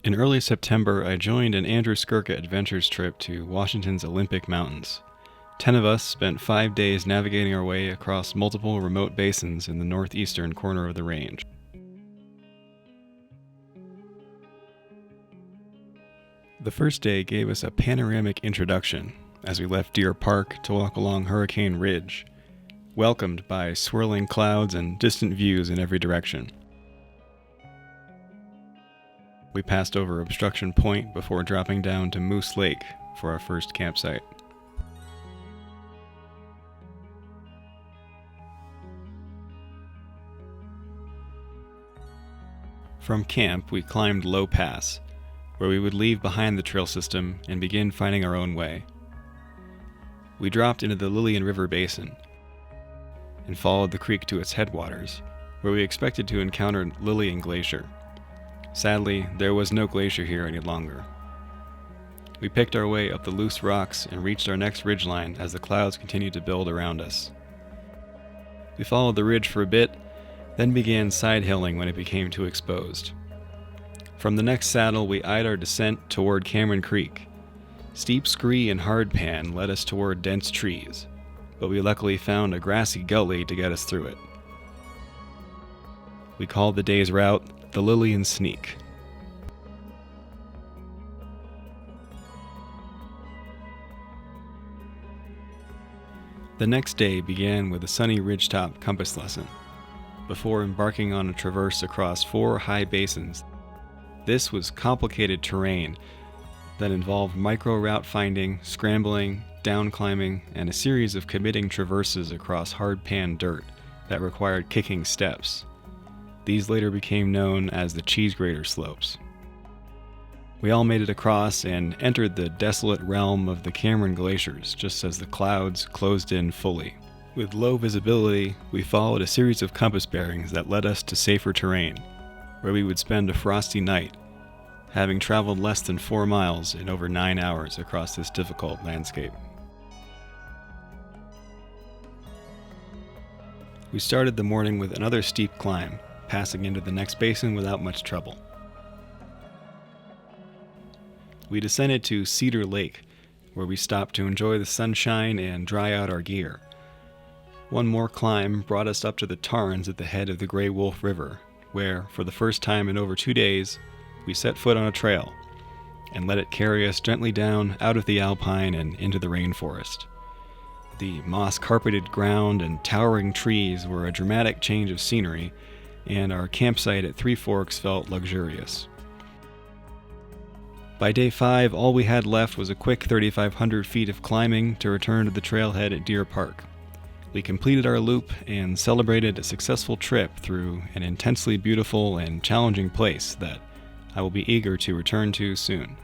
In early September, I joined an Andrew Skurka Adventures trip to Washington's Olympic Mountains. 10 of us spent 5 days navigating our way across multiple remote basins in the northeastern corner of the range. The first day gave us a panoramic introduction as we left Deer Park to walk along Hurricane Ridge, welcomed by swirling clouds and distant views in every direction. We passed over Obstruction Point before dropping down to Moose Lake for our first campsite. From camp, we climbed Low Pass, where we would leave behind the trail system and begin finding our own way. We dropped into the Lilian River Basin and followed the creek to its headwaters, where we expected to encounter Lillian Glacier. Sadly, there was no glacier here any longer. We picked our way up the loose rocks and reached our next ridgeline as the clouds continued to build around us. We followed the ridge for a bit, then began side-hilling when it became too exposed. From the next saddle, we eyed our descent toward Cameron Creek. Steep scree and hardpan led us toward dense trees, but we luckily found a grassy gully to get us through it. We called the day's route the Lillian Sneak. The next day began with a sunny ridgetop compass lesson, before embarking on a traverse across 4 high basins. This was complicated terrain that involved micro-route finding, scrambling, down climbing, and a series of committing traverses across hardpan dirt that required kicking steps. These later became known as the cheese grater slopes. We all made it across and entered the desolate realm of the Cameron Glaciers just as the clouds closed in fully. With low visibility, we followed a series of compass bearings that led us to safer terrain, where we would spend a frosty night, having traveled less than 4 miles in over 9 hours across this difficult landscape. We started the morning with another steep climb, passing into the next basin without much trouble. We descended to Cedar Lake, where we stopped to enjoy the sunshine and dry out our gear. One more climb brought us up to the tarns at the head of the Grey Wolf River, where, for the first time in over 2 days, we set foot on a trail and let it carry us gently down out of the alpine and into the rainforest. The moss-carpeted ground and towering trees were a dramatic change of scenery, and our campsite at Three Forks felt luxurious. By day 5, all we had left was a quick 3,500 feet of climbing to return to the trailhead at Deer Park. We completed our loop and celebrated a successful trip through an intensely beautiful and challenging place that I will be eager to return to soon.